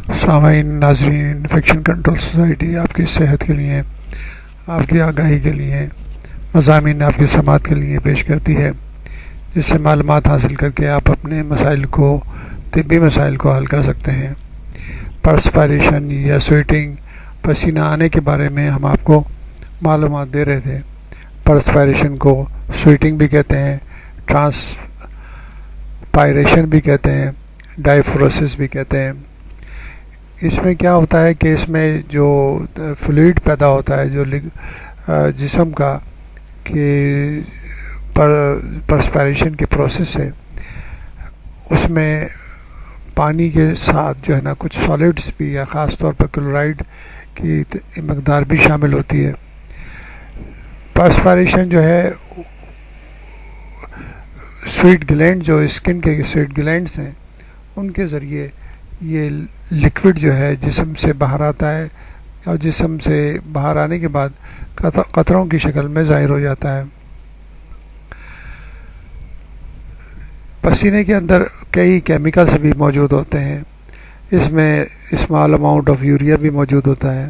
سامعین ناظرین، infection control society آپ کی صحت کے لیے، آپ کی آگاہی کے لیے مضامین آپ کی سماعت کے لیے پیش کرتی ہے، جس سے معلومات حاصل کر کے آپ اپنے مسائل کو، طبی مسائل کو حل کر سکتے ہیں۔ پرسپائریشن یا سویٹنگ، پسینہ آنے کے بارے میں ہم آپ کو معلومات دے رہے تھے۔ پرسپائریشن کو سویٹنگ بھی کہتے ہیں، ٹرانسپائریشن بھی کہتے ہیں، ڈائفروسس بھی کہتے ہیں۔ اس میں کیا ہوتا ہے کہ اس میں جو فلوئڈ پیدا ہوتا ہے جو جسم کا، کہ پرسپائریشن کی پروسیس ہے، اس میں پانی کے ساتھ جو ہے نا کچھ سالڈز بھی، یا خاص طور پر کلورائڈ کی مقدار بھی شامل ہوتی ہے۔ پرسپائریشن جو ہے سویٹ گلینڈ، جو اسکن کے سویٹ گلینڈز ہیں، ان کے ذریعے یہ لکوڈ جو ہے جسم سے باہر آتا ہے، اور جسم سے باہر آنے کے بعد قطروں کی شکل میں ظاہر ہو جاتا ہے۔ پسینے کے اندر کئی کیمیکلز بھی موجود ہوتے ہیں، اس میں اسمال اماؤنٹ آف یوریا بھی موجود ہوتا ہے۔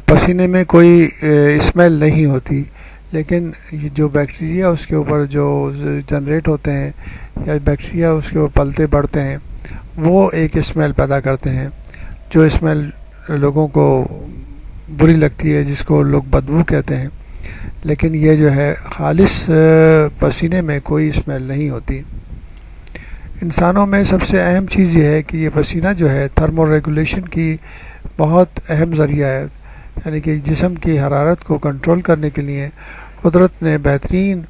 پسینے میں کوئی اسمیل نہیں ہوتی، لیکن جو بیکٹیریا اس کے اوپر جو جنریٹ ہوتے ہیں، یا بیکٹیریا اس کے اوپر پلتے بڑھتے ہیں، وہ ایک اسمیل پیدا کرتے ہیں، جو اسمیل لوگوں کو بری لگتی ہے، جس کو لوگ بدبو کہتے ہیں۔ لیکن یہ جو ہے خالص پسینے میں کوئی اسمیل نہیں ہوتی۔ انسانوں میں سب سے اہم چیز یہ ہے کہ یہ پسینہ جو ہے تھرمو ریگولیشن کی بہت اہم ذریعہ ہے، یعنی کہ جسم کی حرارت کو کنٹرول کرنے کے لیے قدرت نے بہترین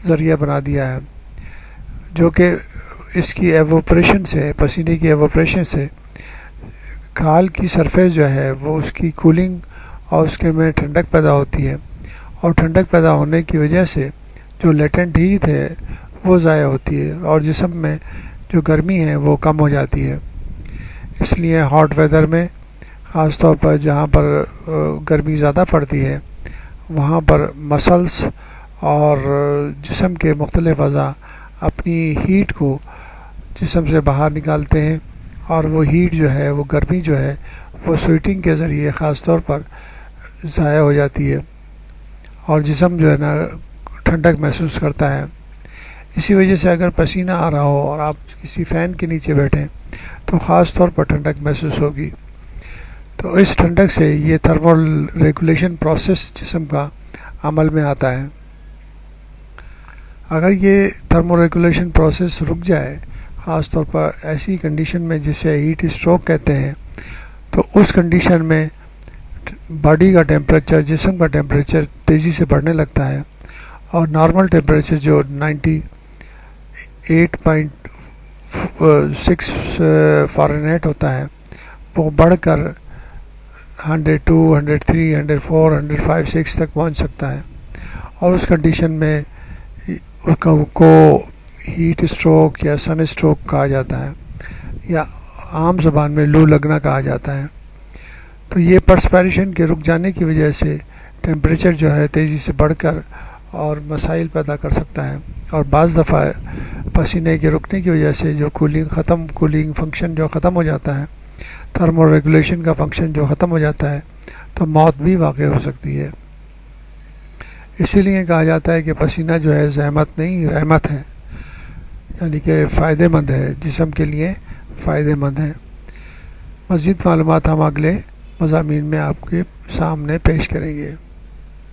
ذریعہ بنا دیا ہے، جو کہ اس کی ایوپریشن سے، پسینے کی ایوپریشن سے کھال کی سرفیس جو ہے وہ اس کی کولنگ اور اس کے میں ٹھنڈک پیدا ہوتی ہے، اور ٹھنڈک پیدا ہونے کی وجہ سے جو لیٹنٹ ہیٹ ہے وہ ضائع ہوتی ہے، اور جسم میں جو گرمی ہے وہ کم ہو جاتی ہے۔ اس لیے ہاٹ ویدر میں، خاص طور پر جہاں پر گرمی زیادہ پڑتی ہے، وہاں پر مسلس اور جسم کے مختلف اعضاء اپنی ہیٹ کو جسم سے باہر نکالتے ہیں، اور وہ ہیٹ جو ہے، وہ گرمی جو ہے، وہ سویٹنگ کے ذریعے خاص طور پر ضائع ہو جاتی ہے، اور جسم جو ہے نا ٹھنڈک محسوس کرتا ہے۔ اسی وجہ سے اگر پسینہ آ رہا ہو اور آپ کسی فین کے نیچے بیٹھیں تو خاص طور پر ٹھنڈک محسوس ہوگی۔ تو اس ٹھنڈک سے یہ تھرمل ریگولیشن پروسیس جسم کا عمل میں آتا ہے۔ اگر یہ تھرمو ریگولیشن پروسیس رک جائے، خاص طور پر ایسی کنڈیشن میں جسے ہیٹ اسٹروک کہتے ہیں، تو اس کنڈیشن میں باڈی کا ٹیمپریچر، جسم کا ٹیمپریچر تیزی سے بڑھنے لگتا ہے، اور نارمل ٹیمپریچر جو 98.6 فارنہائٹ ہوتا ہے، وہ بڑھ کر 102، 103، 104، 105، 6 تک پہنچ سکتا ہے، اور اس کنڈیشن میں کو ہیٹ اسٹروک یا سن اسٹروک کہا جاتا ہے، یا عام زبان میں لو لگنا کہا جاتا ہے۔ تو یہ پرسپائریشن کے رک جانے کی وجہ سے ٹیمپریچر جو ہے تیزی سے بڑھ کر اور مسائل پیدا کر سکتا ہے، اور بعض دفعہ پسینے کے رکنے کی وجہ سے جو کولنگ فنکشن جو ختم ہو جاتا ہے، تھرمو ریگولیشن کا فنکشن جو ختم ہو جاتا ہے، تو موت بھی واقع ہو سکتی ہے۔ اسی لیے کہا جاتا ہے کہ پسینہ جو ہے زحمت نہیں، رحمت ہے، یعنی کہ فائدہ مند ہے، جسم کے لیے فائدہ مند ہے۔ مزید معلومات ہم اگلے مضامین میں آپ کے سامنے پیش کریں گے۔